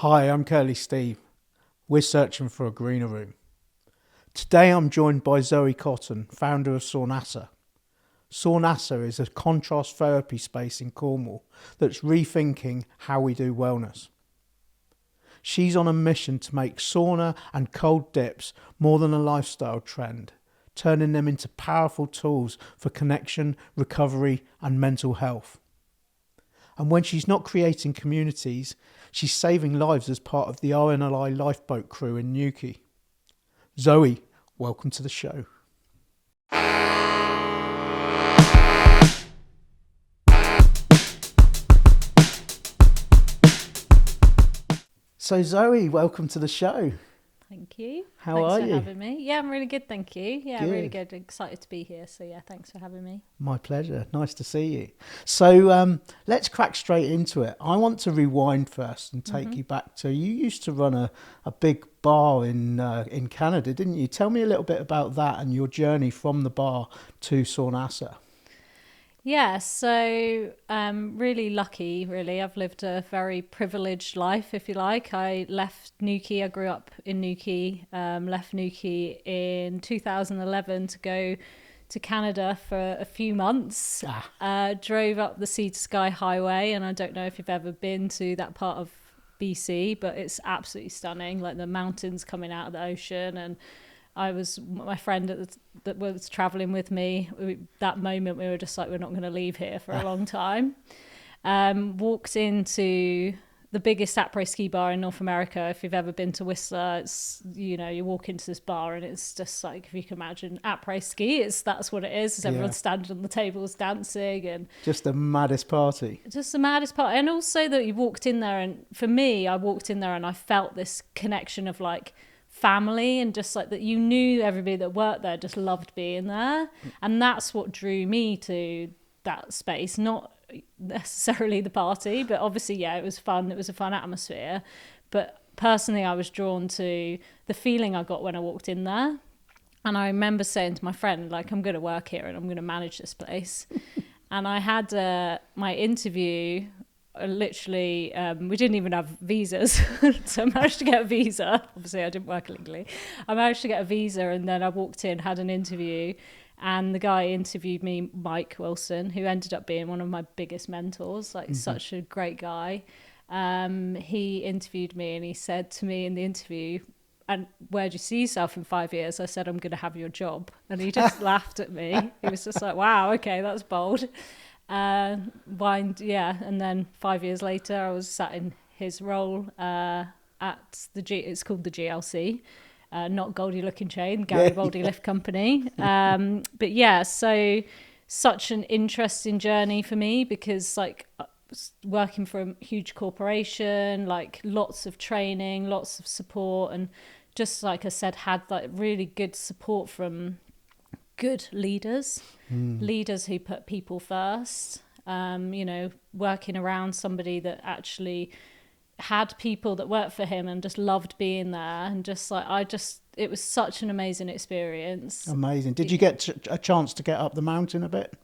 Hi, I'm Curly Steve. We're searching for a greener room. Today I'm joined by Zoey Cotton, founder of Saunassa. Saunassa is a contrast therapy space in Cornwall that's rethinking how we do wellness. She's on a mission to make sauna and cold dips more than a lifestyle trend, turning them into powerful tools for connection, recovery and mental health. And when she's not creating communities, she's saving lives as part of the RNLI lifeboat crew in Newquay. Zoey, welcome to the show. So Zoey, welcome to the show. Thank you. How are you? Thanks for having me. Yeah, I'm really good, thank you. Yeah, Good. really good. Excited to be here. So yeah, thanks for having me. My pleasure. Nice to see you. So let's crack straight into it. I want to rewind first and take you back to, you used to run a big bar in Canada, didn't you? Tell me a little bit about that and your journey from the bar to Saunassa. Yeah, so really lucky, really. I've lived a very privileged life, if you like. I left Newquay. I grew up in Newquay, left Newquay in 2011 to go to Canada for a few months. Drove up the Sea to Sky Highway, and I don't know if you've ever been to that part of BC, but it's absolutely stunning, like the mountains coming out of the ocean. And my friend that was traveling with me, that moment we were just like, we're not going to leave here for a long time. Walked into the biggest après ski bar in North America. If you've ever been to Whistler, it's, you walk into this bar and it's just like, if you can imagine après ski, that's what it is. It's everyone standing on the tables dancing, and just the maddest party. Just the maddest part. And also that you walked in there, and for me, I walked in there and I felt this connection of like family, and just like that you knew everybody that worked there just loved being there. And that's what drew me to that space, not necessarily the party, but obviously, yeah, it was fun. It was a fun atmosphere. But personally, I was drawn to the feeling I got when I walked in there. And I remember saying to my friend, like, I'm going to work here and I'm going to manage this place. And I had my interview. Literally, we didn't even have visas, so I managed to get a visa. Obviously, I didn't work illegally. I managed to get a visa, and then I walked in, had an interview, and the guy interviewed me, Mike Wilson, who ended up being one of my biggest mentors, like such a great guy. He interviewed me, and he said to me in the interview, "And where do you see yourself in 5 years?" I said, "I'm going to have your job." And he just laughed at me. He was just like, "Wow, okay, that's bold." And then 5 years later I was sat in his role at it's called the GLC, not Goldie Looking Chain, Garibaldi Lift Company. But yeah, so such an interesting journey for me, because like working for a huge corporation, like lots of training, lots of support, and just like I said, had like really good support from good leaders who put people first, working around somebody that actually had people that worked for him and just loved being there, and just like it was such an amazing experience. Amazing. Did you get a chance to get up the mountain a bit?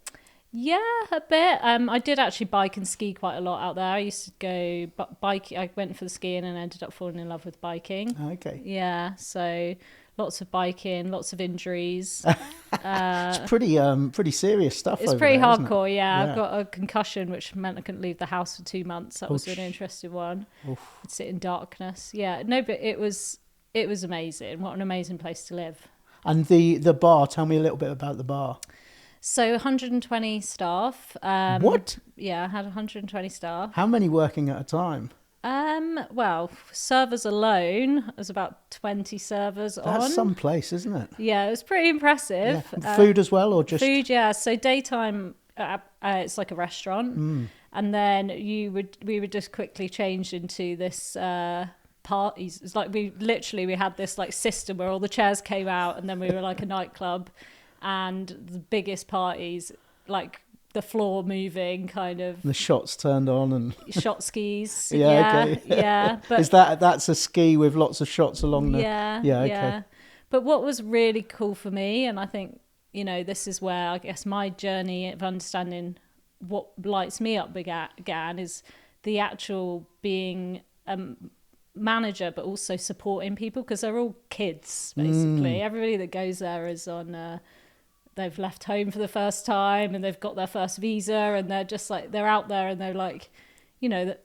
Yeah, a bit. I did actually bike and ski quite a lot out there. I used to go biking. I went for the skiing and ended up falling in love with biking. Okay. Yeah, so lots of biking, lots of injuries. It's pretty serious stuff. It's over pretty there, isn't it? hardcore, yeah. I've got a concussion, which meant I couldn't leave the house for 2 months. That was an interesting one. I'd sit in darkness. Yeah, no, but it was amazing. What an amazing place to live. And the bar, tell me a little bit about the bar. So 120 staff. What? Yeah, I had 120 staff. How many working at a time? Well, servers alone, there's about 20 servers on. That's some place, isn't it? Yeah, it was pretty impressive. Yeah. Food as well, or just food? Yeah. So daytime, it's like a restaurant, and then we would just quickly change into this parties. It's like we had this like system where all the chairs came out, and then we were like a nightclub, and the biggest parties, like the floor moving, kind of the shots turned on and shot skis. Okay. Yeah. But is that's a ski with lots of shots along the okay. But what was really cool for me, and I think this is where I guess my journey of understanding what lights me up began, is the actual being manager, but also supporting people, because they're all kids basically. Everybody that goes there is on they've left home for the first time and they've got their first visa, and they're just like, they're out there and they're like, you know, that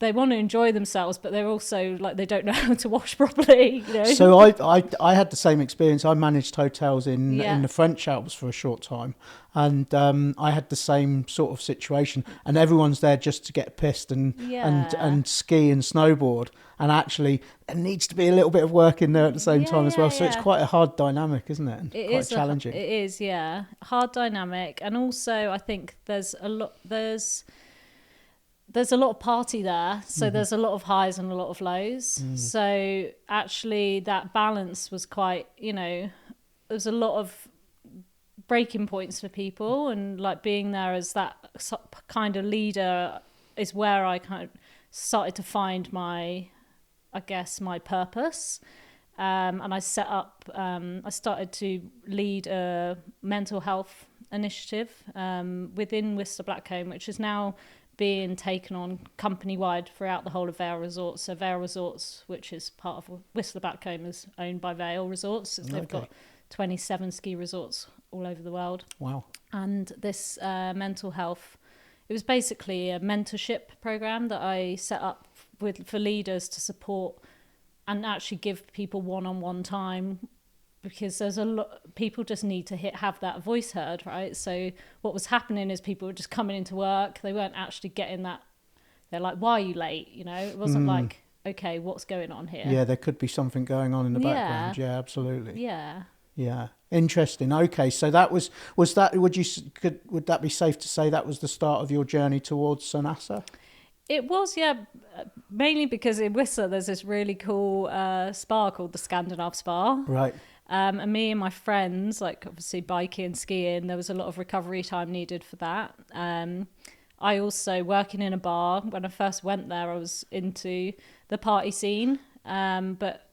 they want to enjoy themselves, but they're also like, they don't know how to wash properly, you know. So I had the same experience. I managed hotels in the French Alps for a short time, and I had the same sort of situation. And everyone's there just to get pissed and ski and snowboard. And actually, there needs to be a little bit of work in there at the same time as well. So it's quite a hard dynamic, isn't it? And it quite is challenging. It is, yeah, hard dynamic. And also, I think there's a lot of party there, so there's a lot of highs and a lot of lows. So actually that balance was quite, you know, there's a lot of breaking points for people, and like being there as that kind of leader is where I kind of started to find my purpose. And I started to lead a mental health initiative within Whistler Blackcomb, which is now being taken on company-wide throughout the whole of Vale Resorts. So Vale Resorts, which is part of Whistler Blackcomb, is owned by Vale Resorts. So they've got 27 ski resorts all over the world. Wow. And this mental health, it was basically a mentorship program that I set up for leaders to support and actually give people one-on-one time, because there's a lot, people just need to have that voice heard, right? So what was happening is people were just coming into work, they weren't actually getting that. They're like, why are you late? You know, it wasn't like, okay, what's going on here? Yeah, there could be something going on in the background. Yeah, absolutely. Yeah, interesting. Okay, so that was that, would that be safe to say that was the start of your journey towards Saunassa? It was, yeah, mainly because in Whistler there's this really cool spa called the Scandinav Spa. Right. And me and my friends, like obviously biking and skiing, there was a lot of recovery time needed for that. I also, working in a bar, when I first went there, I was into the party scene. But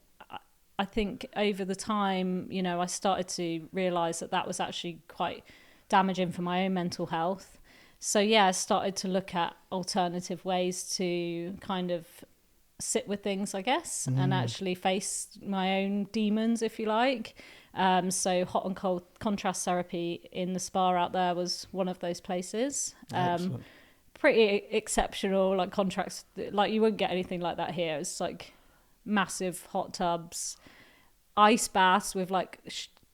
I think over the time, you know, I started to realise that was actually quite damaging for my own mental health. So yeah, I started to look at alternative ways to kind of sit with things, I guess, and actually face my own demons, if you like. So hot and cold contrast therapy in the spa out there was one of those places. Pretty exceptional, like contracts, like you wouldn't get anything like that here. It's like massive hot tubs, ice baths with like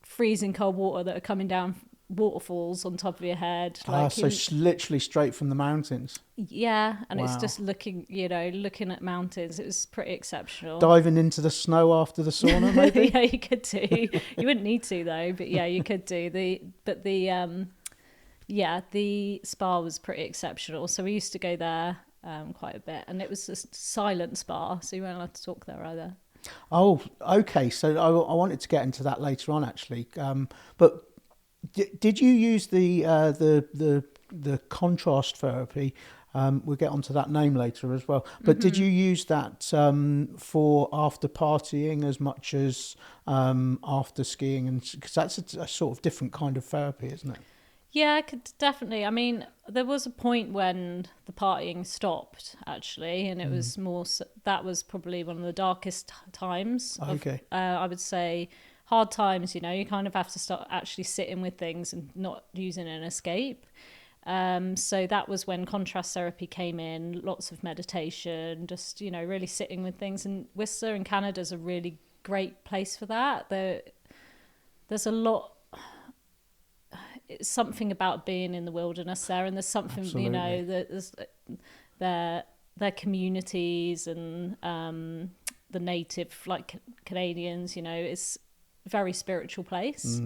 freezing cold water that are coming down waterfalls on top of your head, like so literally straight from the mountains. Yeah, and it's just looking at mountains. It was pretty exceptional. Diving into the snow after the sauna, maybe. Yeah, you could do. You wouldn't need to though, but yeah, you could do. The spa was pretty exceptional. So we used to go there quite a bit, and it was a silent spa, so you weren't allowed to talk there either. Oh, okay. So I wanted to get into that later on, actually, but. Did you use the contrast therapy? We'll get onto that name later as well. But did you use that for after partying as much as after skiing? And because that's a sort of different kind of therapy, isn't it? Yeah, I could definitely. I mean, there was a point when the partying stopped, actually, and it was more. That was probably one of the darkest times. Okay. I would say. Hard times, you know, you kind of have to start actually sitting with things and not using an escape. So that was when contrast therapy came in, lots of meditation, just, you know, really sitting with things. And Whistler in Canada is a really great place for that. There's a lot, it's something about being in the wilderness there, and there's something, absolutely, you know, that their communities and the native, like Canadians, you know, it's very spiritual place.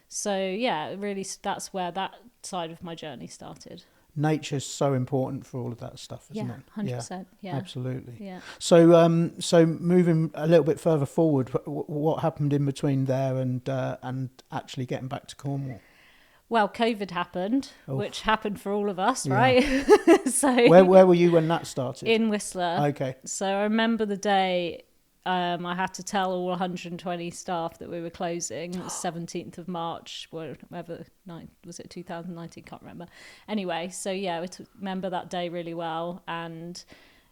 So yeah, really, that's where that side of my journey started. Nature's so important for all of that stuff, isn't it? 100%. Yeah, absolutely. Yeah. So so moving a little bit further forward, what happened in between there and actually getting back to Cornwall? Well, COVID happened, which happened for all of us, right? So where were you when that started? In Whistler. Okay. So I remember the day I had to tell all 120 staff that we were closing. It was 17th of March, whatever night was it, 2019? Can't remember. Anyway, so yeah, remember that day really well. And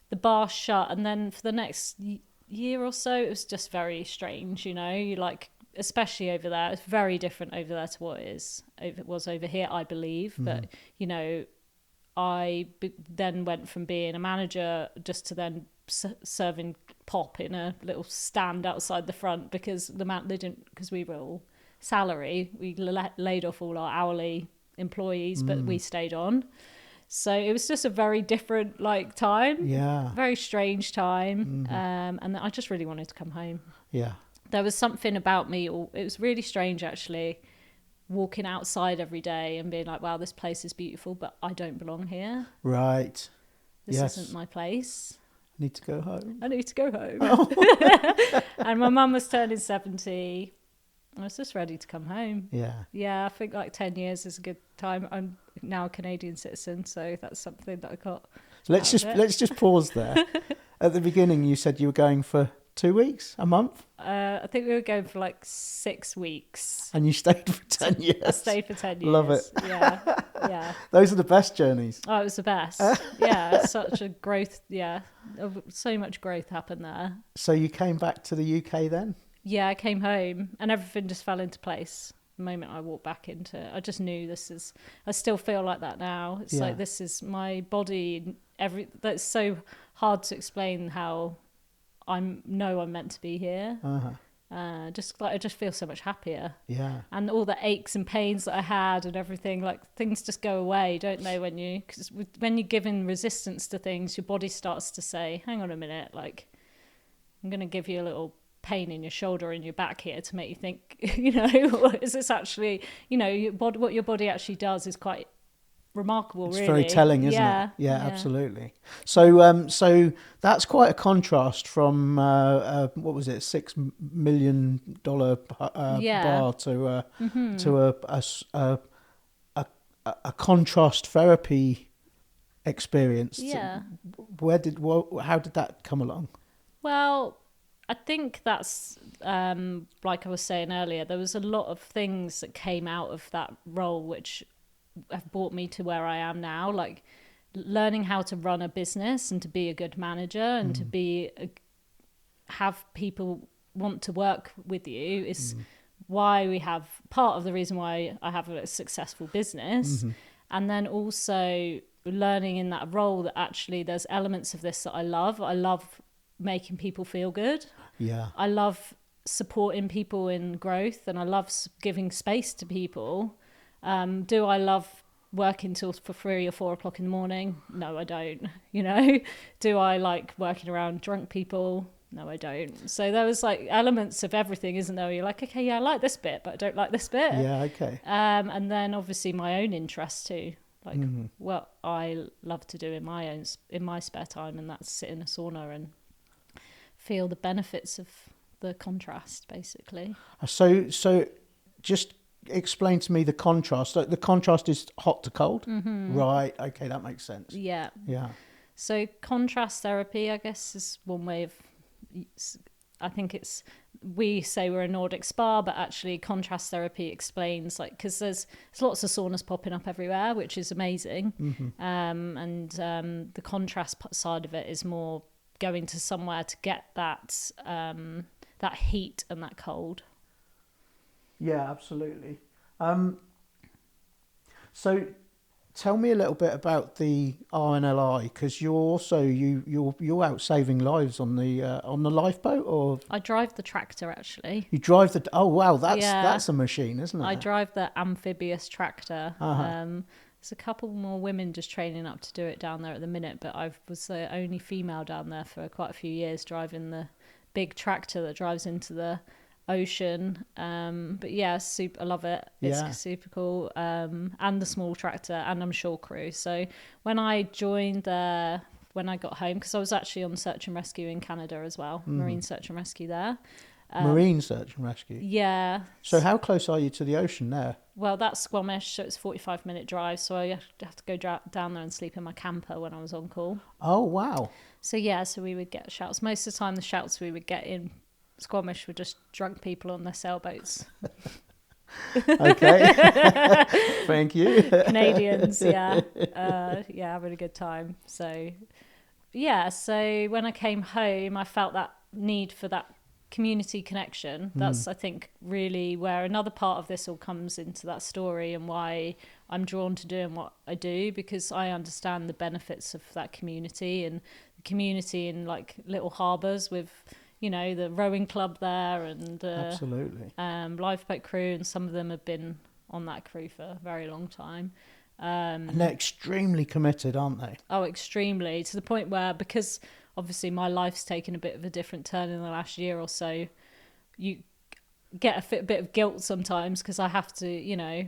the bar shut, and then for the next year or so, it was just very strange, you like, especially over there. It's very different over there to what it was over here, I believe. But, then went from being a manager just to then serving pop in a little stand outside the front because because we were all salary. We laid off all our hourly employees, but we stayed on. So it was just a very different time. Yeah. Very strange time. And I just really wanted to come home. Yeah. There was something about me, it was really strange actually, walking outside every day and being like, wow, this place is beautiful, but I don't belong here. Right. This isn't my place. I need to go home. I need to go home. And my mum was turning 70. I was just ready to come home. Yeah. Yeah, I think 10 years is a good time. I'm now a Canadian citizen, so that's something that I got. Let's just pause there. At the beginning, you said you were going for 2 weeks, a month? I think we were going for 6 weeks. And you stayed for 10 years. I stayed for 10 years. Love it. Yeah. Those are the best journeys. Oh, it was the best. Yeah, such a growth. Yeah, so much growth happened there. So you came back to the UK then? Yeah, I came home and everything just fell into place. The moment I walked back into it, I just knew I still feel like that now. It's like, this is my body. That's so hard to explain how I'm meant to be here. I just feel so much happier. Yeah. And all the aches and pains that I had and everything, things just go away, don't they? Because when you're giving resistance to things, your body starts to say, hang on a minute, I'm going to give you a little pain in your shoulder and your back here to make you think, is this actually, what your body actually does is quite remarkable. It's really very telling, isn't it? Yeah, absolutely. So that's quite a contrast from what was it, $6 million bar to a contrast therapy experience. Yeah. How did that come along? Well, I think that's like I was saying earlier, there was a lot of things that came out of that role which have brought me to where I am now, learning how to run a business and to be a good manager and to have people want to work with you is why we have part of the reason why I have a successful business. And then also learning in that role that actually there's elements of this that I love. I love making people feel good. Yeah. I love supporting people in growth and I love giving space to people. Do I love working till for 3 or 4 o'clock in the morning? No, I don't. Do I like working around drunk people? No, I don't. So there was elements of everything, isn't there? You're like, okay, yeah, I like this bit, but I don't like this bit. Yeah, okay. And then obviously my own interests too. What I love to do in my spare time, and that's sit in a sauna and feel the benefits of the contrast, basically. So just explain to me the contrast. The contrast is hot to cold, right? Okay, that makes sense. Yeah. So contrast therapy, I guess, is one way of. I think we say we're a Nordic spa, but actually contrast therapy explains because there's lots of saunas popping up everywhere, which is amazing. And the contrast side of it is more going to somewhere to get that heat and that cold. Yeah, absolutely. So tell me a little bit about the RNLI, because you're also you're out saving lives on the lifeboat, or I drive the tractor actually. You drive the that's a machine, isn't it? I drive the amphibious tractor. There's a couple more women just training up to do it down there at the minute, but I was the only female down there for quite a few years driving the big tractor that drives into the ocean. But yeah, I love it. It's super cool. And the small tractor, and I'm shore crew. So when I joined there, when I got home, because I was actually on search and rescue in Canada as well, marine search and rescue there. Marine search and rescue? Yeah. So how close are you to the ocean there? Well, that's Squamish, so it's a 45-minute drive, so I have to go down there and sleep in my camper when I was on call. Oh, wow. So yeah, so we would get shouts. Most of the time the shouts we would get in Squamish were just drunk people on their sailboats. Okay. Thank you. Canadians, yeah, having a good time. So yeah, so when I came home, I felt that need for that community connection. That's, I think, really where another part of this all comes into that story, and why I'm drawn to doing what I do, because I understand the benefits of that community, and the community in like little harbours with, you know, the rowing club there, and Absolutely. lifeboat crew, and some of them have been on that crew for a very long time. And they're extremely committed, aren't they? Oh, extremely, to the point where, because obviously my life's taken a bit of a different turn in the last year or so, you get a bit of guilt sometimes, because I have to, you know,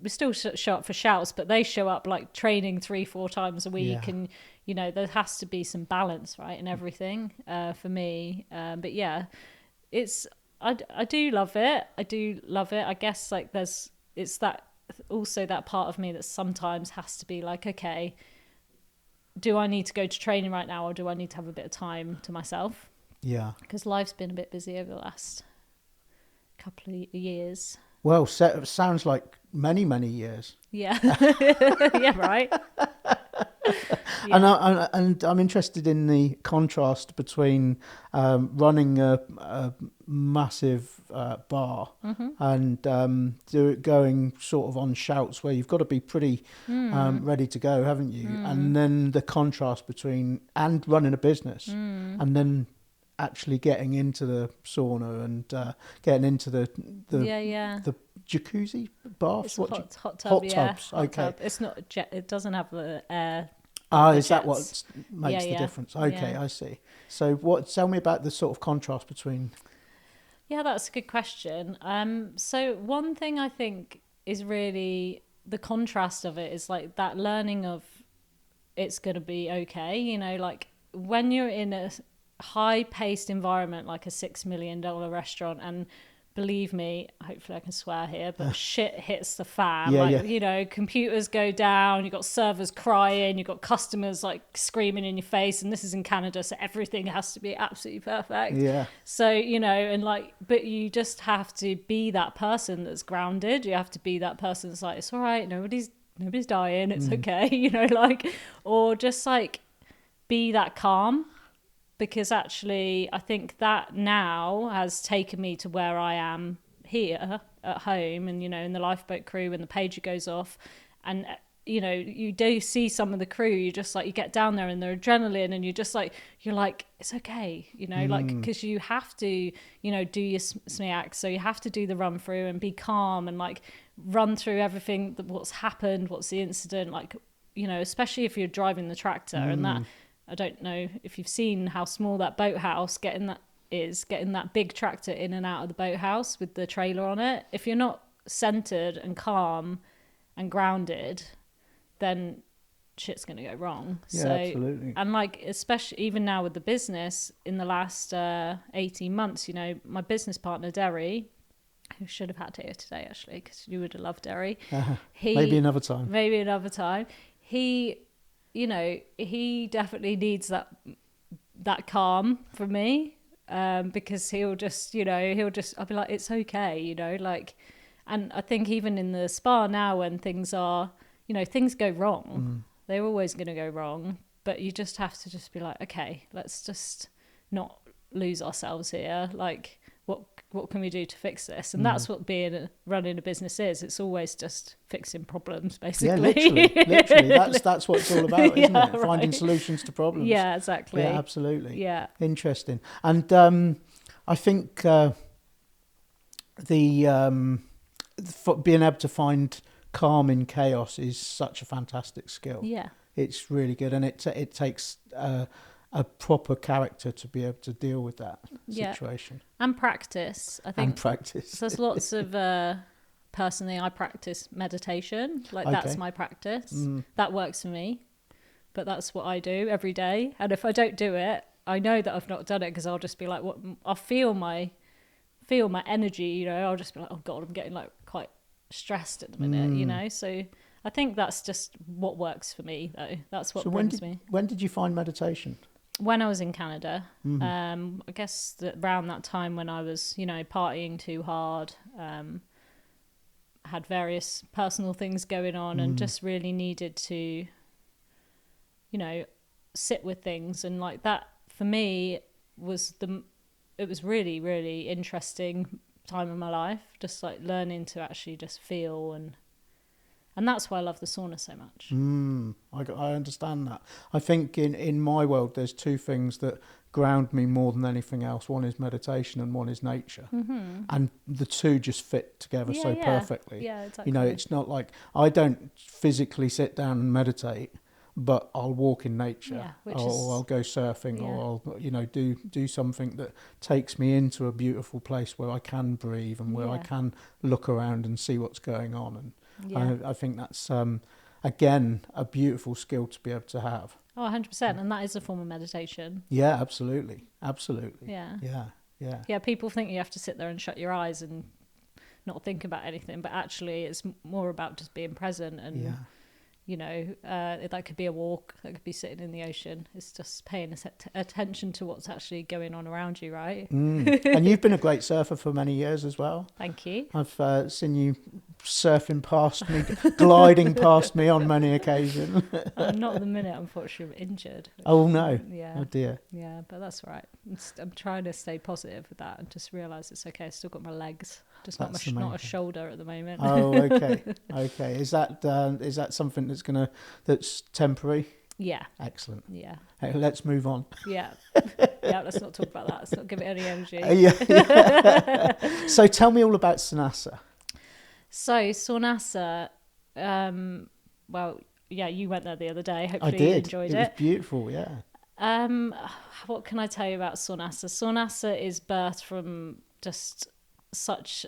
we still show up for shouts, but they show up like training 3-4 times a week. And, you know, there has to be some balance, right, in everything for me. But yeah, I do love it. I guess like it's that also that part of me that sometimes has to be like, okay, do I need to go to training right now, or do I need to have a bit of time to myself? Yeah. Because life's been a bit busy over the last couple of years. Well, sounds like many years. Yeah. Yeah, right. Yeah. And I'm interested in the contrast between running a massive bar and going sort of on shouts, where you've got to be pretty ready to go, haven't you? And then the contrast between and running a business and then actually getting into the sauna and getting into the jacuzzi baths. It's hot tub. Hot Yeah, tubs. hot Okay. tub. It's not it doesn't have the air. Is that what makes the difference? Okay, Yeah. I see. So tell me about the sort of contrast between... Yeah, that's a good question. So one thing I think is really the contrast of it is like that learning of it's going to be okay. You know, like when you're in a high-paced environment like a $6 million restaurant, and believe me, hopefully I can swear here, but shit hits the fan. You know, computers go down, you've got servers crying, you've got customers like screaming in your face, and this is in Canada, so everything has to be absolutely perfect. Yeah. So, you know, and like, but you just have to be that person that's grounded. You have to be that person that's like, it's all right, nobody's dying, it's okay, you know, like, or just like be that calm. Because actually, I think that now has taken me to where I am here at home, and, you know, in the lifeboat crew, when the pager goes off, and, you know, you do see some of the crew, you just like, you get down there and their adrenaline, and you're like, it's okay, you know, like, because you have to, you know, do your SMEAC, so you have to do the run through and be calm and like run through everything, what's happened, what's the incident, like, you know, especially if you're driving the tractor and that. I don't know if you've seen how small that boathouse getting that big tractor in and out of the boathouse with the trailer on it. If you're not centered and calm and grounded, then shit's going to go wrong. Yeah, so, absolutely. And like, especially even now with the business in the last 18 months, you know, my business partner, Derry, who should have had here today, actually, because you would have loved Derry. Maybe another time. You know, he definitely needs that calm from me, because I'll be like, it's okay, you know, like, and I think even in the spa now, when things are, you know, things go wrong, they're always going to go wrong, but you just have to just be like, okay, let's just not lose ourselves here. Like, what can we do to fix this? And that's what running a business is. It's always just fixing problems, basically. Yeah, literally. That's what it's all about, isn't it? Finding solutions to problems. Yeah, exactly. Yeah, absolutely. Yeah. Interesting. And I think being able to find calm in chaos is such a fantastic skill. Yeah. It's really good, and it takes a proper character to be able to deal with that situation. And practice, I think. And practice. So there's lots of, personally, I practice meditation. Like, that's my practice. That works for me. But that's what I do every day. And if I don't do it, I know that I've not done it, because I'll just be like, what? I'll feel my energy, you know. I'll just be like, oh God, I'm getting like quite stressed at the minute, you know. So I think that's just what works for me, though. That's what brings me. When did you find meditation? When I was in Canada, I guess around that time when I was, you know, partying too hard, had various personal things going on, and just really needed to, you know, sit with things. And like that for me was it was really, really interesting time of my life, just like learning to actually just feel, and that's why I love the sauna so much. I understand that. I think in my world, there's two things that ground me more than anything else. One is meditation and one is nature. And the two just fit together so perfectly. Yeah, exactly. You know, it's not like I don't physically sit down and meditate, but I'll walk in nature, or I'll go surfing, or I'll, you know, do something that takes me into a beautiful place where I can breathe and where I can look around and see what's going on. And I think that's, again, a beautiful skill to be able to have. Oh, 100%. And that is a form of meditation. Yeah, absolutely. Absolutely. Yeah, people think you have to sit there and shut your eyes and not think about anything, but actually it's more about just being present. And you know, that could be a walk, that could be sitting in the ocean. It's just paying attention to what's actually going on around you, right? And you've been a great surfer for many years as well. Thank you. I've seen you surfing past me, gliding past me on many occasions. Not at the minute, unfortunately, I'm injured. Oh no. Yeah. Oh dear. Yeah, but that's all right. I'm trying to stay positive with that and just realise it's okay. I've still got my legs, just not a shoulder at the moment. Oh, okay. Okay. Is that something that's temporary? Yeah. Excellent. Yeah. Hey, let's move on. Yeah. Yeah, let's not talk about that. Let's not give it any energy. So tell me all about Saunassa. So Saunassa, well, yeah, you went there the other day. Hopefully I did. You enjoyed it. It was beautiful, yeah. What can I tell you about Saunassa? Saunassa is birthed from just such,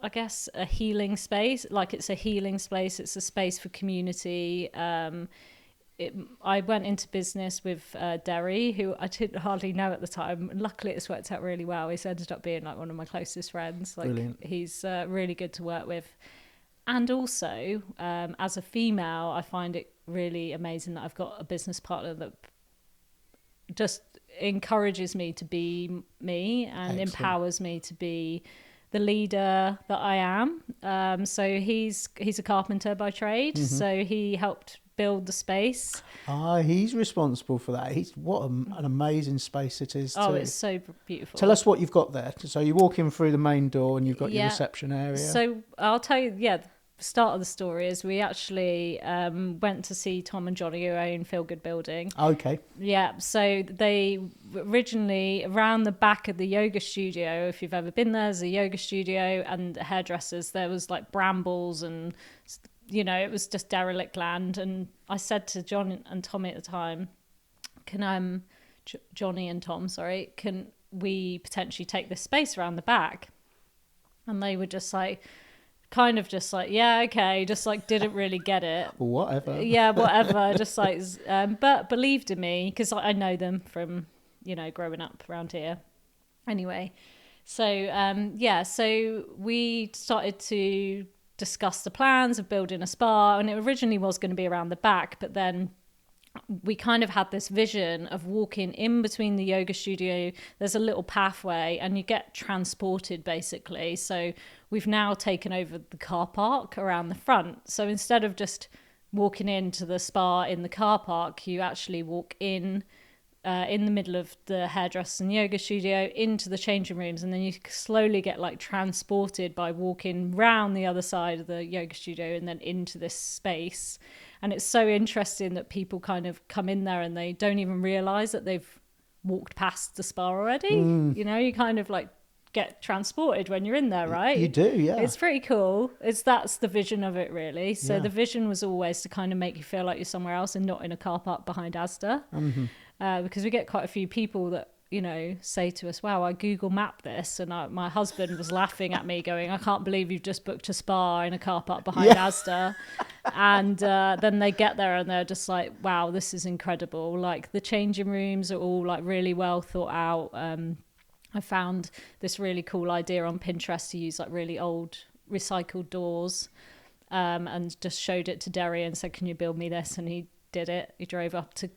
I guess, a healing space. Like, it's a healing space. It's a space for community. I went into business with Derry, who I didn't hardly know at the time. And luckily, it's worked out really well. He's ended up being like one of my closest friends. Like, brilliant. He's really good to work with. And also, as a female, I find it really amazing that I've got a business partner that just encourages me to be me and empowers me to be the leader that I am. So he's a carpenter by trade. So he helped build the space. He's responsible for that. What an amazing space it is. Oh, it's so beautiful. Tell us what you've got there. So you walk in through the main door and you've got your reception area. So I'll tell you, the start of the story is we actually went to see Tom and Johnny, who own Feel Good Building. Okay. Yeah, so they originally, around the back of the yoga studio, if you've ever been there, there's a yoga studio and hairdressers, there was like brambles and, you know, it was just derelict land. And I said to John and Tommy at the time, Johnny and Tom, can we potentially take this space around the back? And they were just like, yeah, okay, just like didn't really get it. Whatever. Yeah, whatever. Just like, but believed in me because I know them from, you know, growing up around here. Anyway, so so we started to discuss the plans of building a spa, and it originally was going to be around the back, but then we kind of had this vision of walking in between the yoga studio. There's a little pathway and you get transported basically. So we've now taken over the car park around the front. So instead of just walking into the spa in the car park, you actually walk in the middle of the hairdressers and yoga studio into the changing rooms, and then you slowly get like transported by walking round the other side of the yoga studio and then into this space. And it's so interesting that people kind of come in there and they don't even realize that they've walked past the spa already. You know, you kind of like get transported when you're in there, right? You do, yeah. It's pretty cool. That's the vision of it, really. So the vision was always to kind of make you feel like you're somewhere else and not in a car park behind Asda. Because we get quite a few people that, you know, say to us, wow, I Google mapped this. And my husband was laughing at me going, I can't believe you've just booked a spa in a car park behind Asda. And then they get there and they're just like, wow, this is incredible. Like the changing rooms are all like really well thought out. I found this really cool idea on Pinterest to use like really old recycled doors, and just showed it to Derry and said, can you build me this? And he did it. He drove up to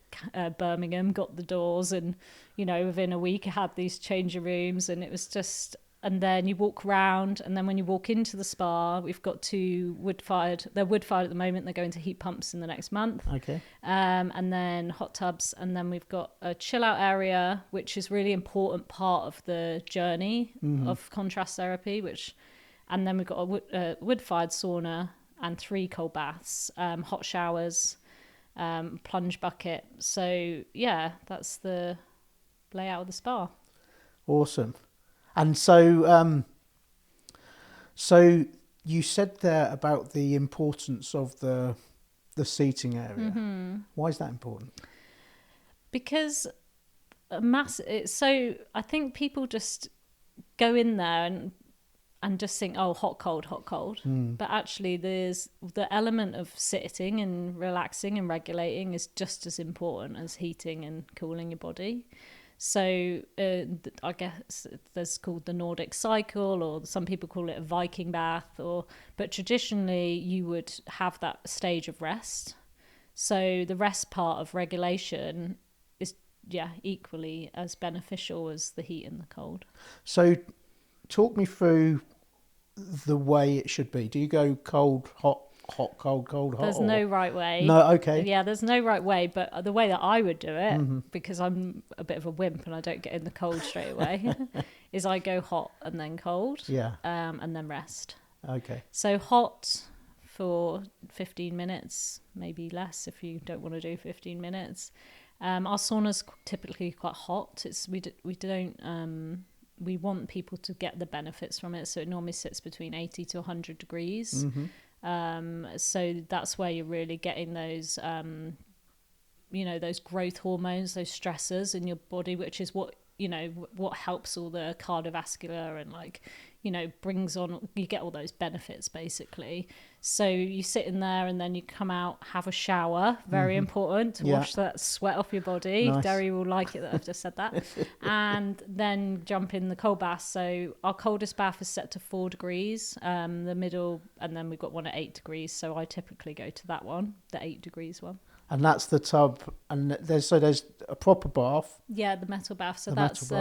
Birmingham, got the doors, and, you know, within a week I had these changing rooms, and it was just and then you walk round, and then when you walk into the spa, we've got two wood-fired. They're wood-fired at the moment. They're going to heat pumps in the next month. Okay. And then hot tubs, and then we've got a chill-out area, which is really important part of the journey of contrast therapy. And then we've got a wood-fired sauna and 3 cold baths, hot showers, plunge bucket. So yeah, that's the layout of the spa. Awesome. And so so you said there about the importance of the seating area. Why is that important? Because so I think people just go in there and just think, oh, hot, cold. But actually there's the element of sitting and relaxing and regulating is just as important as heating and cooling your body. So I guess there's called the Nordic cycle, or some people call it a Viking bath, but traditionally you would have that stage of rest. So the rest part of regulation is equally as beneficial as the heat and the cold. So talk me through the way it should be. Do you go cold, hot, hot, cold, cold, hot? There's no right way. No, okay. Yeah, there's no right way, but the way that I would do it, because I'm a bit of a wimp and I don't get in the cold straight away, is I go hot and then cold, and then rest. Okay. So hot for 15 minutes, maybe less if you don't want to do 15 minutes. Our sauna's typically quite hot. We want people to get the benefits from it, so it normally sits between 80 to 100 degrees. So that's where you're really getting those those growth hormones, those stressors in your body, which is what helps all the cardiovascular and brings on, you get all those benefits basically. So you sit in there and then you come out, have a shower, very important to wash that sweat off your body. Nice. Derry will like it that I've just said that. And then jump in the cold bath. So our coldest bath is set to 4 degrees, the middle, and then we've got one at 8 degrees. So I typically go to that one, the 8 degrees one. And that's the tub, and there's a proper bath. Yeah, the metal bath. So that's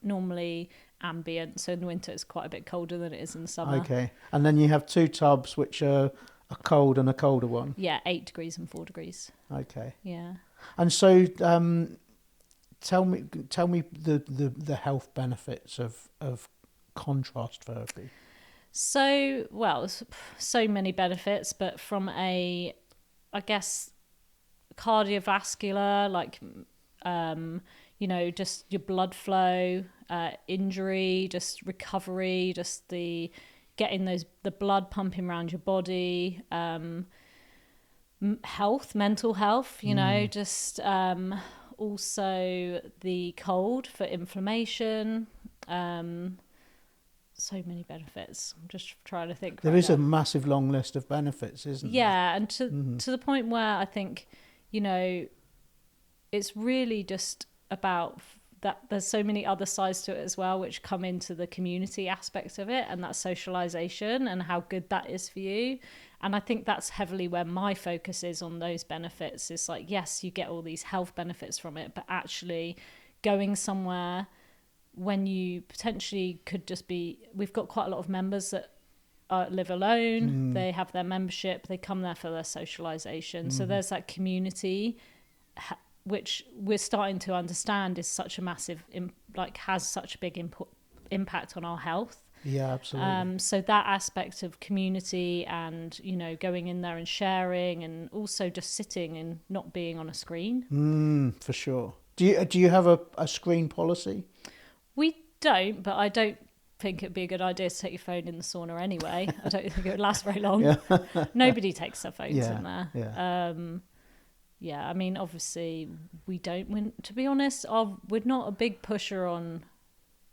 normally ambient. So in the winter it's quite a bit colder than it is in the summer. Okay. And then you have 2 tubs, which are a cold and a colder one. Yeah, 8 degrees and 4 degrees. Okay. Yeah. And so tell me the health benefits of contrast therapy. So many benefits, but from I guess cardiovascular, just your blood flow, injury, just recovery, just the getting the blood pumping around your body, health, mental health, just also the cold for inflammation, so many benefits. I'm just trying to think. There is a massive long list of benefits, isn't there? Yeah, and to the point where I think, it's really just about that there's so many other sides to it as well, which come into the community aspect of it, and that socialization and how good that is for you. And I think that's heavily where my focus is on those benefits. It's like, yes, you get all these health benefits from it, but actually going somewhere when you potentially could just be, we've got quite a lot of members that live alone. They have their membership, they come there for their socialization. So there's that community, which we're starting to understand is such a massive, has such a big impact on our health. Yeah, absolutely. So that aspect of community and, going in there and sharing, and also just sitting and not being on a screen. For sure. Do you have a screen policy? We don't, but I don't think it'd be a good idea to take your phone in the sauna anyway. I don't think it would last very long. Yeah. Nobody takes their phones in there. Yeah. I mean, obviously we don't, to be honest, we're not a big pusher on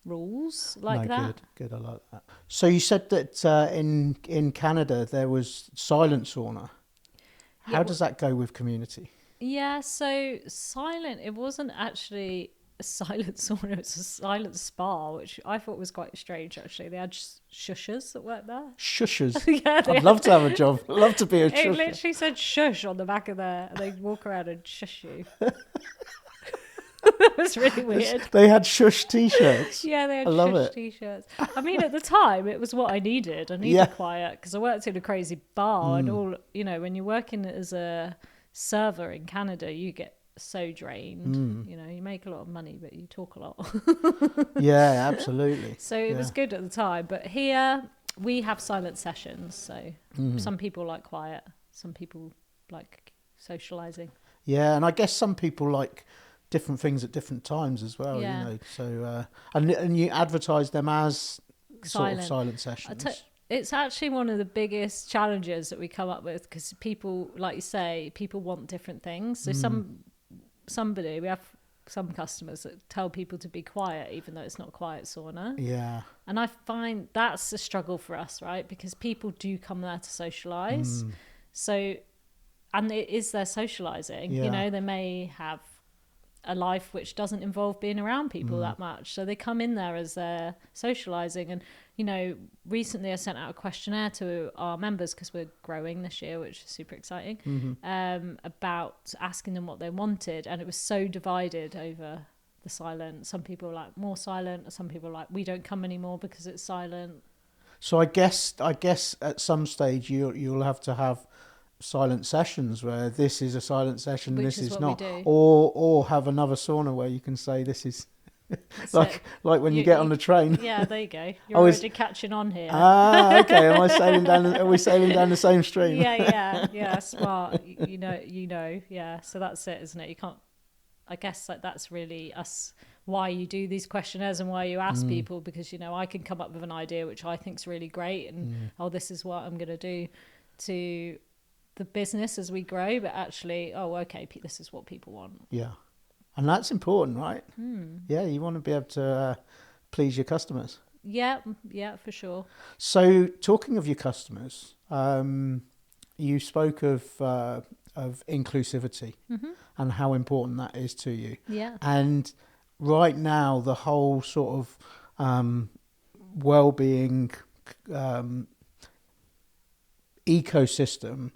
rules like that. Good, I like that. So you said that in Canada there was silent sauna. How does that go with community? Yeah, so silent, it wasn't actually a silent sauna, it's a silent spa, which I thought was quite strange actually. They had shushers that worked there. Shushers? Yeah, I'd love to have a job. I'd love to be a shusher. It literally said shush on the back of there, and they'd walk around and shush you. It was really weird. They had shush t-shirts. Yeah, they had I love shush it. t-shirts. I mean, at the time, it was what I needed. I needed quiet because I worked in a crazy bar, and all when you're working as a server in Canada, you get so drained. You make a lot of money, but you talk a lot. Yeah, absolutely. So it was good at the time. But here we have silent sessions. So some people like quiet, some people like socializing. Yeah, and I guess some people like different things at different times as well. Yeah. So and you advertise them as sort of silent sessions. It's actually one of the biggest challenges that we come up with because people, like you say, people want different things. So we have some customers that tell people to be quiet even though it's not a quiet sauna. Yeah. And I find that's a struggle for us, right? Because people do come there to socialize. So, and it is their socializing. Yeah. They may have a life which doesn't involve being around people that much. So they come in there as they're socializing. And, recently I sent out a questionnaire to our members because we're growing this year, which is super exciting, about asking them what they wanted. And it was so divided over the silent. Some people like more silent. Some people like, we don't come anymore because it's silent. So I guess at some stage you'll have to have silent sessions where this is a silent session, Which this is is what not, we do. or have another sauna where you can say this is like when you get on the train. Yeah, there you go. You're already catching on here. Okay. Are we sailing down the same stream? Yeah. Smart. You know. Yeah. So that's it, isn't it? You can't. I guess that's really us. Why you do these questionnaires and why you ask people, because I can come up with an idea which I think's really great, and this is what I'm going to do to the business as we grow. But actually, okay, this is what people want. Yeah. And that's important, right? Yeah, you want to be able to please your customers. Yeah, for sure. So, talking of your customers, you spoke of inclusivity and how important that is to you. Yeah. And right now, the whole sort of well-being ecosystem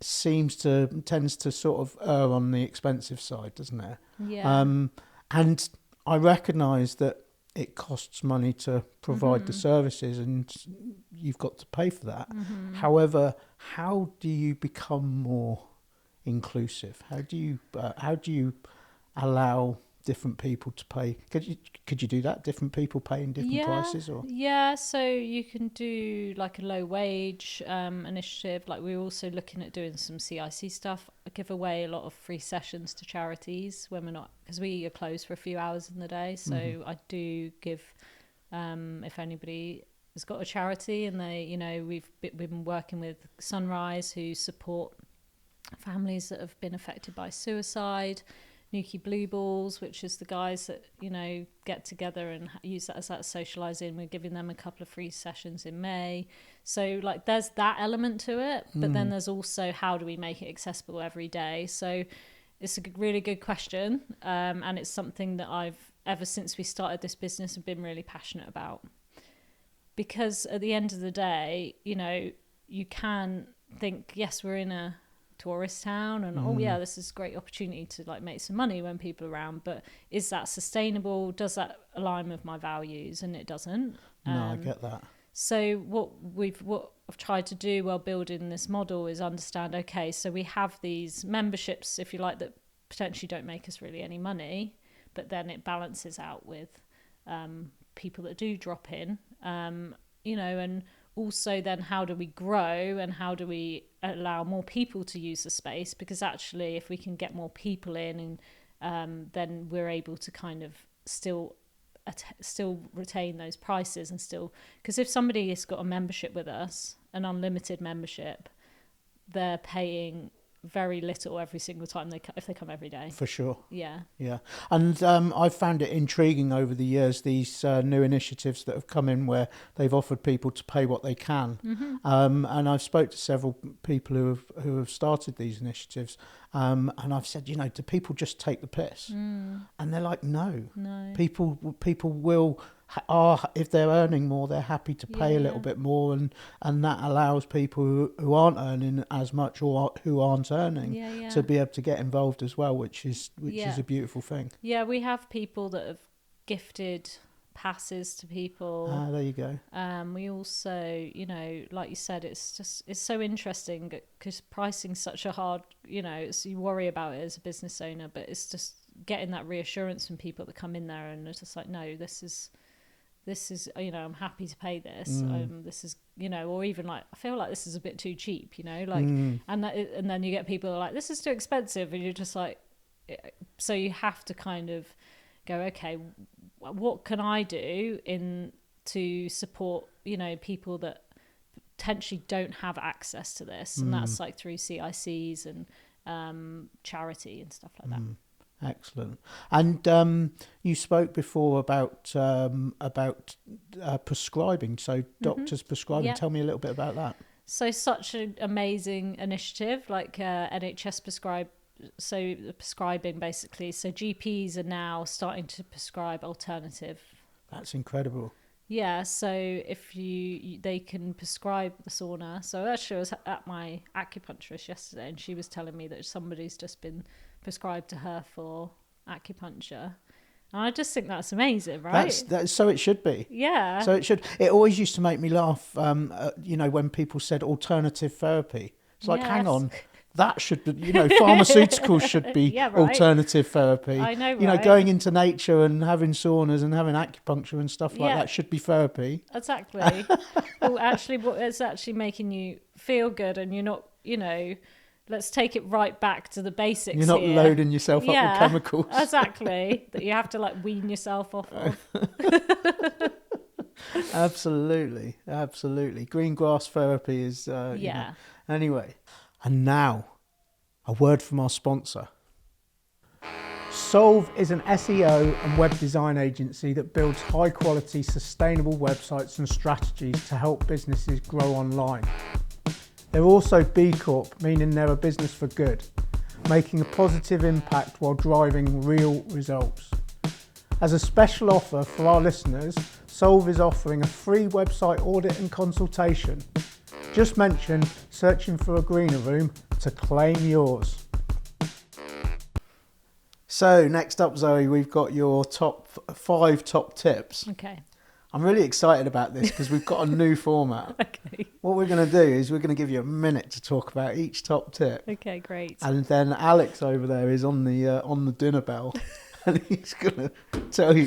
tends to sort of err on the expensive side, doesn't it? Yeah. And I recognise that it costs money to provide the services, and you've got to pay for that. However, how do you become more inclusive? How do you allow different people to pay? Could you do that? Different people paying different prices, or so you can do like a low wage initiative. Like we're also looking at doing some CIC stuff. I give away a lot of free sessions to charities when we're not, because we are closed for a few hours in the day. So I do give, if anybody has got a charity and they, we've been working with Sunrise, who support families that have been affected by suicide. Nuki Blue Balls, which is the guys that get together and use that as that socializing. We're giving them a couple of free sessions in May. So like there's that element to it, but then there's also how do we make it accessible every day. So it's a really good question, and it's something that I've ever since we started this business have been really passionate about, because at the end of the day, you can think, yes, we're in a tourist town and this is a great opportunity to like make some money when people are around, but is that sustainable? Does that align with my values? And it doesn't. I get that. So what I've tried to do while building this model is understand, okay, so we have these memberships, if you like, that potentially don't make us really any money, but then it balances out with people that do drop in, and also then how do we grow and how do we allow more people to use the space? Because actually if we can get more people in, and then we're able to kind of still retain those prices, and still, because if somebody has got a membership with us, an unlimited membership, they're paying very little every single time if they come every day. For sure. Yeah. And I've found it intriguing over the years, these new initiatives that have come in where they've offered people to pay what they can. And I've spoke to several people who have started these initiatives, and I've said, do people just take the piss? And they're like, no. People will if they're earning more, they're happy to pay a little bit more, and that allows people who aren't earning as much or who aren't earning to be able to get involved as well, which is a beautiful thing. Yeah, we have people that have gifted passes to people. There you go. We also, like you said, it's so interesting because pricing's such a hard, you worry about it as a business owner, but it's just getting that reassurance from people that come in there and it's just like, no, this is I'm happy to pay this. This is, or even like, I feel like this is a bit too cheap, and then you get people who are like, this is too expensive, and you're just like, so you have to kind of go, okay, what can I do to support, people that potentially don't have access to this, and that's like through CICs and charity and stuff like that. Excellent. And you spoke before about prescribing, so doctors prescribing. Tell me a little bit about that. So such an amazing initiative, like NHS prescribe. So the prescribing, basically, so GPs are now starting to prescribe alternative. That's incredible. Yeah, so if they can prescribe the sauna. So actually I was at my acupuncturist yesterday and she was telling me that somebody's just been prescribed to her for acupuncture. And I just think that's amazing, right? That's so it should be. Yeah. So it should. It always used to make me laugh, when people said alternative therapy. It's like, hang on. That should be, pharmaceuticals should be alternative therapy. I know, right? Going into nature and having saunas and having acupuncture and stuff like that should be therapy. Exactly. Well, actually, it's actually making you feel good, and you're not, let's take it right back to the basics. You're not here. Loading yourself up with chemicals. Exactly. That you have to wean yourself off of. Absolutely. Green grass therapy is. Anyway. And now, a word from our sponsor. Solve is an SEO and web design agency that builds high-quality, sustainable websites and strategies to help businesses grow online. They're also B Corp, meaning they're a business for good, making a positive impact while driving real results. As a special offer for our listeners, Solve is offering a free website audit and consultation. Just mention searching for a greener room to claim yours. So next up, Zoe, we've got your top 5 tips. Okay. I'm really excited about this because we've got a new format. Okay. What we're going to do is we're going to give you a minute to talk about each top tip. Okay, great. And then Alex over there is on the dinner bell, and he's going to tell you.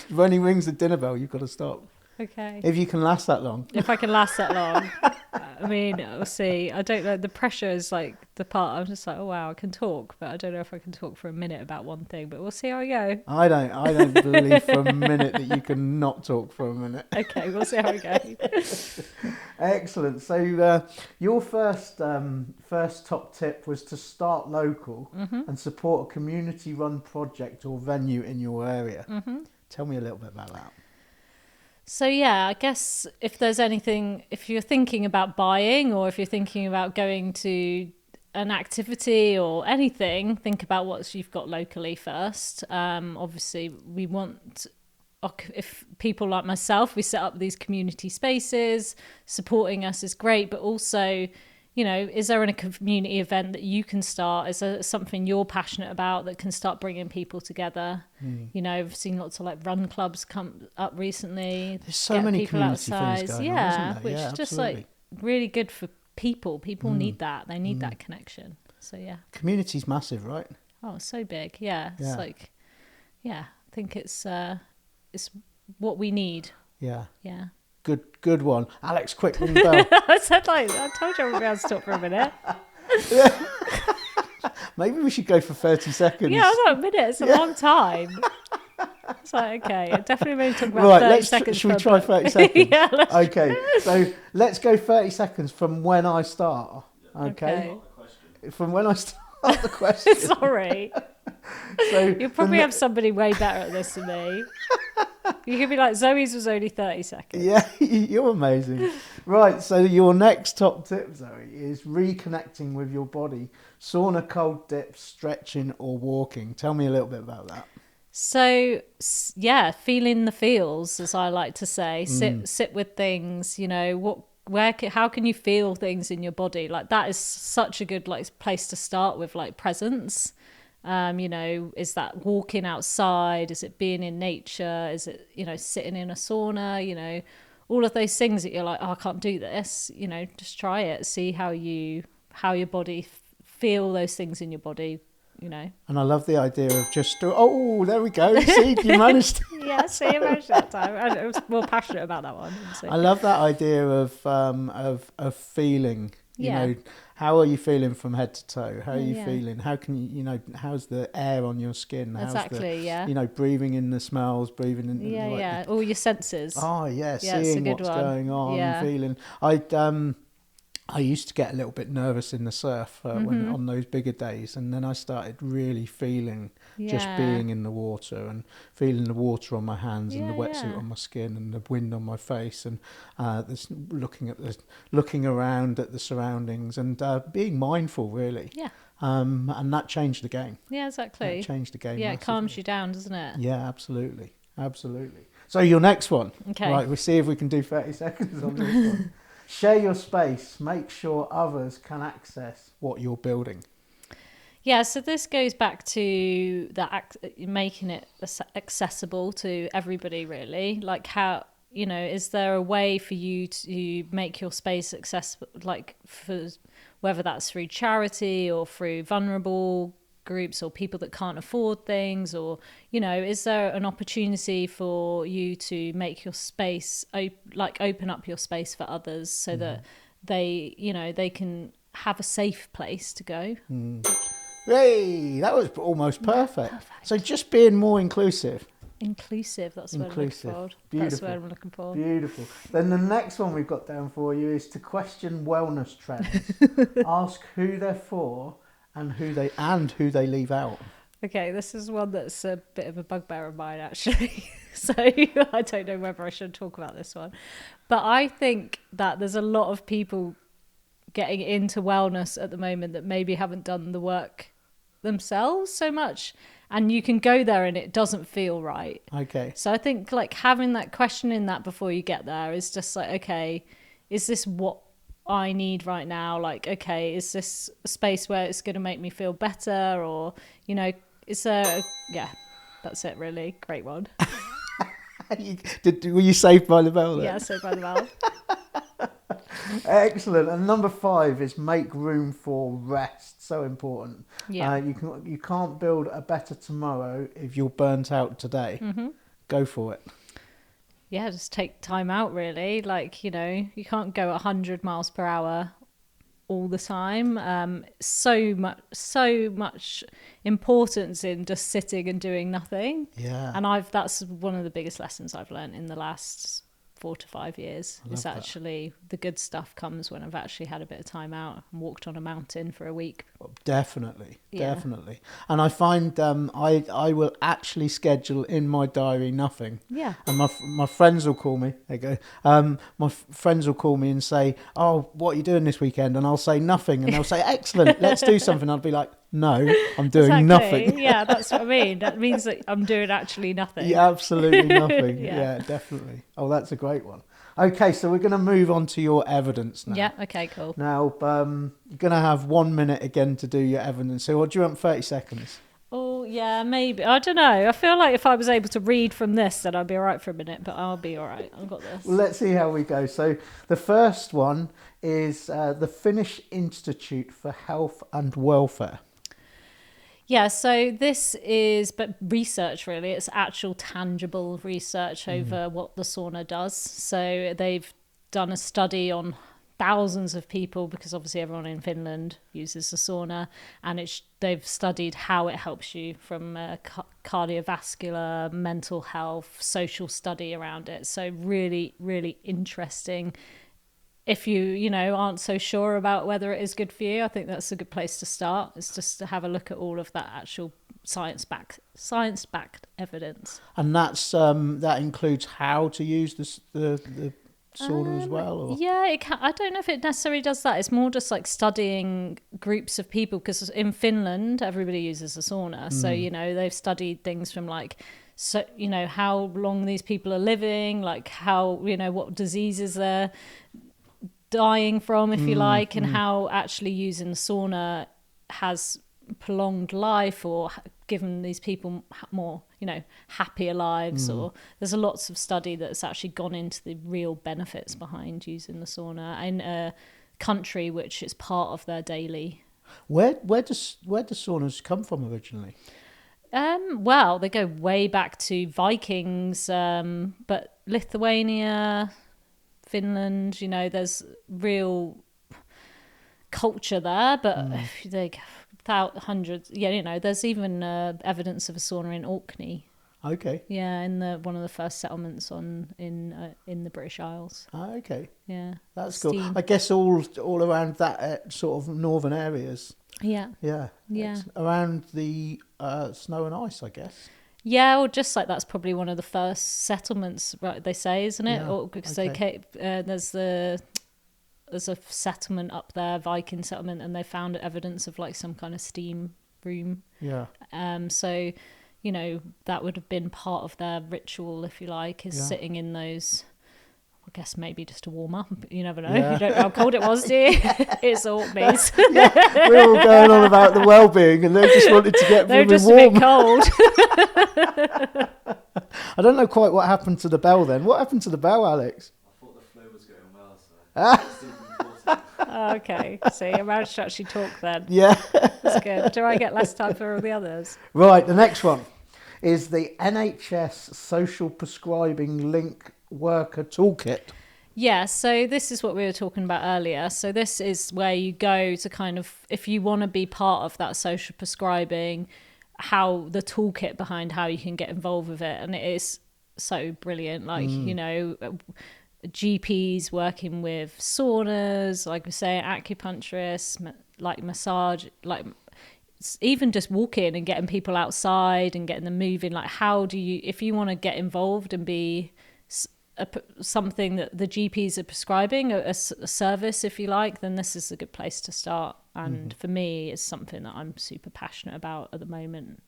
When he rings the dinner bell, you've got to stop. Okay. If you can last that long. If I can last that long. I mean, we'll see. I don't know. The pressure is like the part. I'm just like, oh wow, I can talk, but I don't know if I can talk for a minute about one thing. But we'll see how I go. I don't believe for a minute that you can not talk for a minute. Okay, we'll see how we go. Excellent. So your first top tip was to start local and support a community-run project or venue in your area. Tell me a little bit about that. So yeah, I guess if there's anything, if you're thinking about buying or if you're thinking about going to an activity or anything, think about what you've got locally first. Obviously, we want, if people like myself, we set up these community spaces, supporting us is great, but also, is there a community event that you can start? Is there something you're passionate about that can start bringing people together? I've seen lots of run clubs come up recently. There's so many community things going on, isn't there? Which is just really good for people. People need that. They need that connection. So yeah. Community's massive, right? Oh, it's so big. Yeah. It's I think it's what we need. Yeah. Yeah. Good one. Alex, quick, ring the bell. I told you I wouldn't be able to talk for a minute. Maybe we should go for 30 seconds. Yeah, I was like, a minute. It's a long time. It's like, okay, definitely maybe talk about 30 seconds. Should we try 30 seconds? Yeah, okay, so let's go 30 seconds from when I start. Okay. From when I start the question. Sorry. So you'll probably have somebody way better at this than me. You could be like, Zoe's was only 30 seconds. Yeah, you're amazing. Right, so your next top tip, Zoe, is reconnecting with your body. Sauna, cold dips, stretching or walking. Tell me a little bit about that. So yeah, feeling the feels, as I like to say. Sit with things. You know, how can you feel things in your body? Like that is such a good like place to start with, like presence. You know, is that walking outside? Is it being in nature? Is it, you know, sitting in a sauna? You know, all of those things that you're like, oh, I can't do this. You know, just try it. See how your body feel those things in your body. You know. And I love the idea of just, oh, there we go. See, you managed. Yeah, see, I managed that time. I was more passionate about that one. So. I love that idea of feeling. You know, how are you feeling from head to toe? How are you feeling? How can you know, how's the air on your skin? How's you know, breathing in the smells, breathing in all your senses. Oh yeah, seeing what's going on, feeling. I used to get a little bit nervous in the surf when on those bigger days, and then I started really feeling just being in the water and feeling the water on my hands and the wetsuit on my skin and the wind on my face, and looking around at the surroundings and being mindful, really. Yeah. And that changed the game. Yeah, exactly. It changed the game. Yeah, massively. It calms you down, doesn't it? Yeah, absolutely, absolutely. So your next one. Okay. Right, we'll see if we can do 30 seconds on this one. Share your space. Make sure others can access what you're building. Yeah, so this goes back to making it accessible to everybody, really. Like how, you know, is there a way for you to make your space accessible, like for whether that's through charity or through vulnerable groups or people that can't afford things, or, you know, is there an opportunity for you to make your space open up your space for others so that they, you know, they can have a safe place to go. Hey, that was almost perfect. Perfect. So just being more inclusive, that's what I'm looking for. Beautiful. That's what I'm looking for. Beautiful. Then the next one we've got down for you is to question wellness trends. Ask who they're for and who they leave out. Okay, this is one that's a bit of a bugbear of mine, actually. So I don't know whether I should talk about this one. But I think that there's a lot of people getting into wellness at the moment that maybe haven't done the work themselves so much. And you can go there and it doesn't feel right. Okay. So I think like having that question in that before you get there is just like, okay, is this what I need right now? Like, okay, is this a space where it's going to make me feel better? Or, you know, is there that's it, really. Great one. Were you saved by the bell then? Yeah, saved by the bell. Excellent. And number 5 is make room for rest. So important. Yeah. You can't build a better tomorrow if you're burnt out today. Go for it. Yeah, just take time out, really. Like, you know, you can't go 100 miles per hour all the time. So much importance in just sitting and doing nothing. Yeah. And that's one of the biggest lessons I've learned in the last 4 to 5 years. It's actually the good stuff comes when I've actually had a bit of time out and walked on a mountain for a week. Definitely. And I find I will actually schedule in my diary nothing. Yeah. And my friends will call me. They go. My friends will call me and say, "Oh, what are you doing this weekend?" And I'll say nothing, and they'll say, "Excellent, let's do something." I'll be like, "No, I'm doing nothing." Yeah, that's what I mean. That means that I'm doing actually nothing. Yeah, absolutely nothing. Yeah, definitely. Oh, that's a great one. Okay, so we're going to move on to your evidence now. Yeah, okay, cool. Now, you're going to have 1 minute again to do your evidence. So what do you want, 30 seconds? Oh, yeah, maybe. I don't know. I feel like if I was able to read from this, then I'd be all right for a minute, but I'll be all right. I've got this. Well, let's see how we go. So the first one is the Finnish Institute for Health and Welfare. Yeah, so this is but research, really. It's actual tangible research over what the sauna does. So they've done a study on thousands of people, because obviously everyone in Finland uses the sauna, and they've studied how it helps you from cardiovascular, mental health, social study around it. So really, really interesting. If you aren't so sure about whether it is good for you, I think that's a good place to start. It's just to have a look at all of that actual science-backed evidence. And that includes how to use the sauna as well? Or? Yeah, it can. I don't know if it necessarily does that. It's more just like studying groups of people, because in Finland everybody uses a sauna. So they've studied things from like, so how long these people are living, like how what diseases they're dying from, if you like, and how actually using the sauna has prolonged life or given these people more happier lives. Or there's lots of study that's actually gone into the real benefits behind using the sauna in a country which is part of their daily. Where do saunas come from originally? Well, they go way back to Vikings, but Lithuania, Finland, there's real culture there, but they without hundreds. There's even evidence of a sauna in Orkney. Okay. Yeah, in one of the first settlements in the British Isles. Oh, okay. Yeah, that's steam. cool. I guess all around that sort of northern areas. Yeah. Yeah. Yeah. It's around the snow and ice, I guess. Yeah, or just like that's probably one of the first settlements, right? They say, isn't it? Yeah, Or because there's a settlement up there, Viking settlement, and they found evidence of like some kind of steam room. Yeah. So, that would have been part of their ritual, if you like, is sitting in those. I guess maybe just to warm up. You never know. Yeah. You don't know how cold it was, do you? It's Orkneys. We're all going on about the well-being, and they just wanted to get They're really just warm. a bit cold. I don't know quite what happened to the bell then. What happened to the bell, Alex? I thought the flow was going well, so it's still important. Okay, so you managed to actually talk then. Yeah. That's good. Do I get less time for all the others? Right, the next one is the NHS Social Prescribing Link Worker Toolkit. Yeah, so this is what we were talking about earlier. So this is where you go to kind of, if you want to be part of that social prescribing, how the toolkit behind how you can get involved with it. And it is so brilliant. Like, GPs working with saunas, like we say, acupuncturists, like massage, like even just walking and getting people outside and getting them moving. Like, how do you, if you want to get involved and be something that the GPs are prescribing, a service, if you like, then this is a good place to start. And for me, it's something that I'm super passionate about at the moment,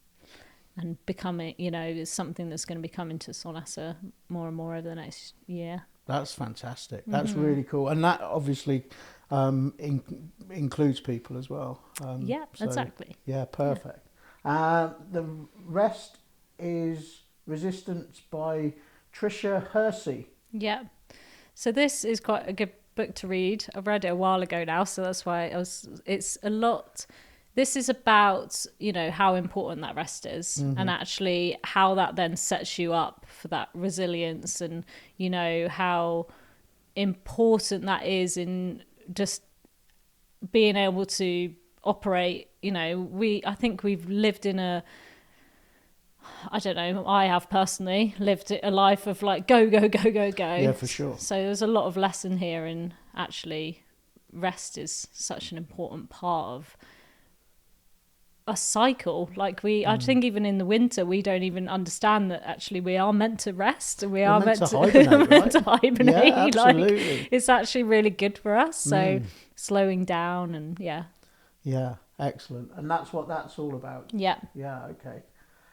and becoming, is something that's going to be coming to Saunassa more and more over the next year. That's fantastic. That's really cool. And that obviously includes people as well. Exactly. Yeah, perfect. The rest is Resistance by Tricia Hersey. Yeah. So this is quite a good book to read. I read it a while ago now, so that's why it's a lot. This is about, how important that rest is, and actually how that then sets you up for that resilience, and, how important that is in just being able to operate. I think we've lived in I don't know, I have personally lived a life of like go. Yeah, for sure. So there's a lot of lesson here, and actually rest is such an important part of a cycle. Like I think even in the winter, we don't even understand that actually we are meant to rest, and we're meant to hibernate, right? to hibernate. Yeah, absolutely. Like, it's actually really good for us. So slowing down and Yeah, excellent. And that's what that's all about. Yeah. Yeah, okay.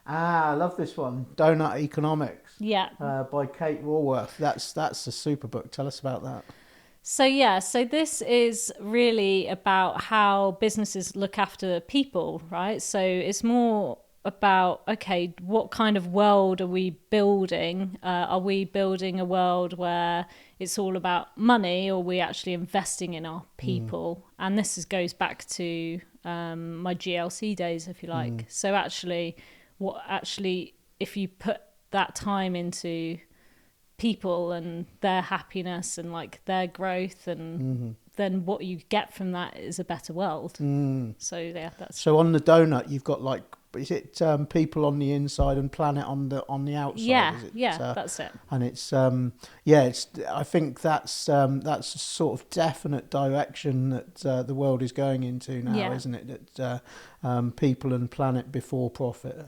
I love this one, Donut Economics. Yeah. By Kate Raworth. That's a super book. Tell us about that. So this is really about how businesses look after people, right? So it's more about, okay, what kind of world are we building? Are we building a world where it's all about money, or are we actually investing in our people? And this goes back to my GLC days, if you like. So actually, if you put that time into people and their happiness and like their growth, and then what you get from that is a better world. So that's so on the donut you've got like, is it people on the inside and planet on the outside? Is it, that's it. And it's it's I think that's a sort of definite direction that the world is going into now, isn't it? That people and planet before profit.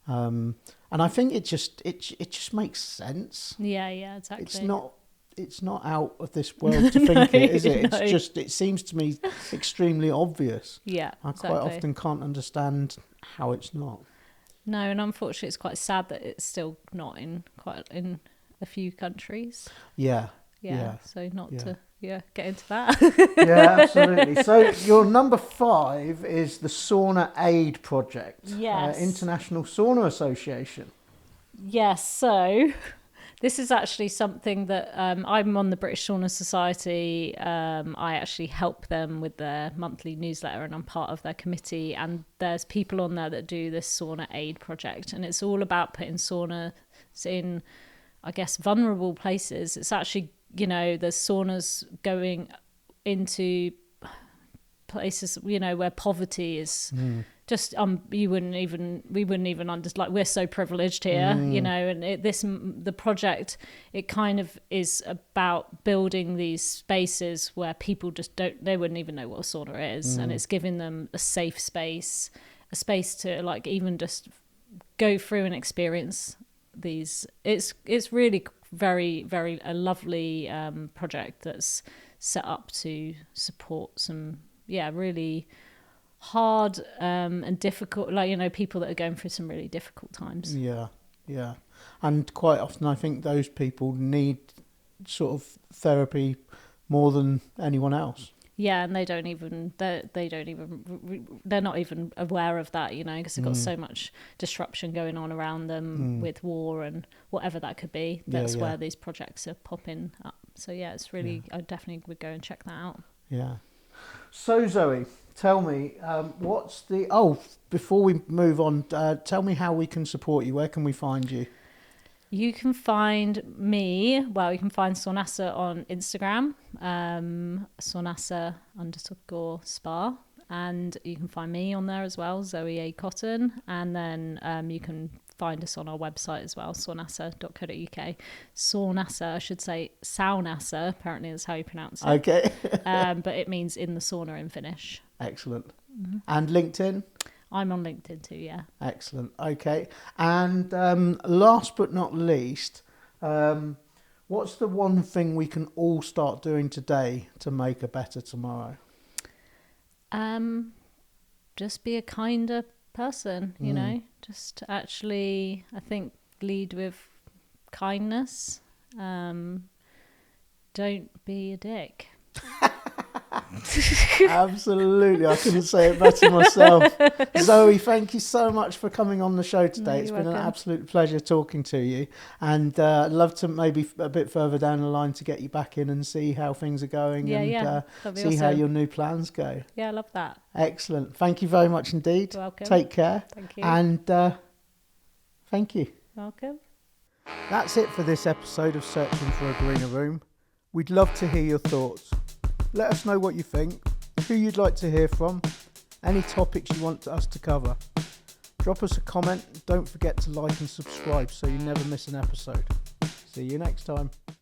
And I think it just makes sense. Yeah, exactly. It's not it's not out of this world to think it, is it? No. It's just, it seems to me extremely obvious. Yeah, I quite often can't understand how it's not. No, and unfortunately, it's quite sad that it's still not in a few countries. Yeah. So not Yeah. to get into that. Yeah, absolutely. So your number 5 is the Sauna Aid Project. Yes. International Sauna Association. Yes, so this is actually something that I'm on the British Sauna Society. I actually help them with their monthly newsletter, and I'm part of their committee. And there's people on there that do this Sauna Aid Project, and it's all about putting saunas in, I guess, vulnerable places. It's actually, there's saunas going into places, where poverty is just we wouldn't even understand. Like, we're so privileged here, and the project, it kind of is about building these spaces where people just they wouldn't even know what a sauna is, and it's giving them a safe space, a space to like even just go through and experience these. It's really very, very a lovely project that's set up to support some really hard and difficult, people that are going through some really difficult times. Yeah And quite often I think those people need sort of therapy more than anyone else. And they're not even aware of that, because they've got so much disruption going on around them with war and whatever that could be. That's where these projects are popping up. So it's really, I definitely would go and check that out. Yeah. So Zoe, tell me, before we move on, tell me how we can support you. Where can we find you? You can find me, you can find Saunassa on Instagram, Saunassa_spa, and you can find me on there as well, Zoey Cotton, and then you can find us on our website as well, saunassa.co.uk. Saunassa, I should say Saunassa, apparently that's how you pronounce it. Okay. But it means in the sauna in Finnish. Excellent. Mm-hmm. And LinkedIn? I'm on LinkedIn too, yeah. Excellent. Okay. And last but not least, what's the one thing we can all start doing today to make a better tomorrow? Just be a kinder person, just actually, I think, lead with kindness. Don't be a dick. Absolutely, I couldn't say it better myself. Zoe, thank you so much for coming on the show today. It's been an absolute pleasure talking to you, and I'd love to maybe a bit further down the line to get you back in and see how things are going and see awesome. How your new plans go. I love that. Excellent. Thank you very much indeed. You're welcome. Take care. Thank you. And thank you. Welcome. That's it for this episode of Searching for a Greener Room. We'd love to hear your thoughts. Let us know what you think, who you'd like to hear from, any topics you want us to cover. Drop us a comment. Don't forget to like and subscribe so you never miss an episode. See you next time.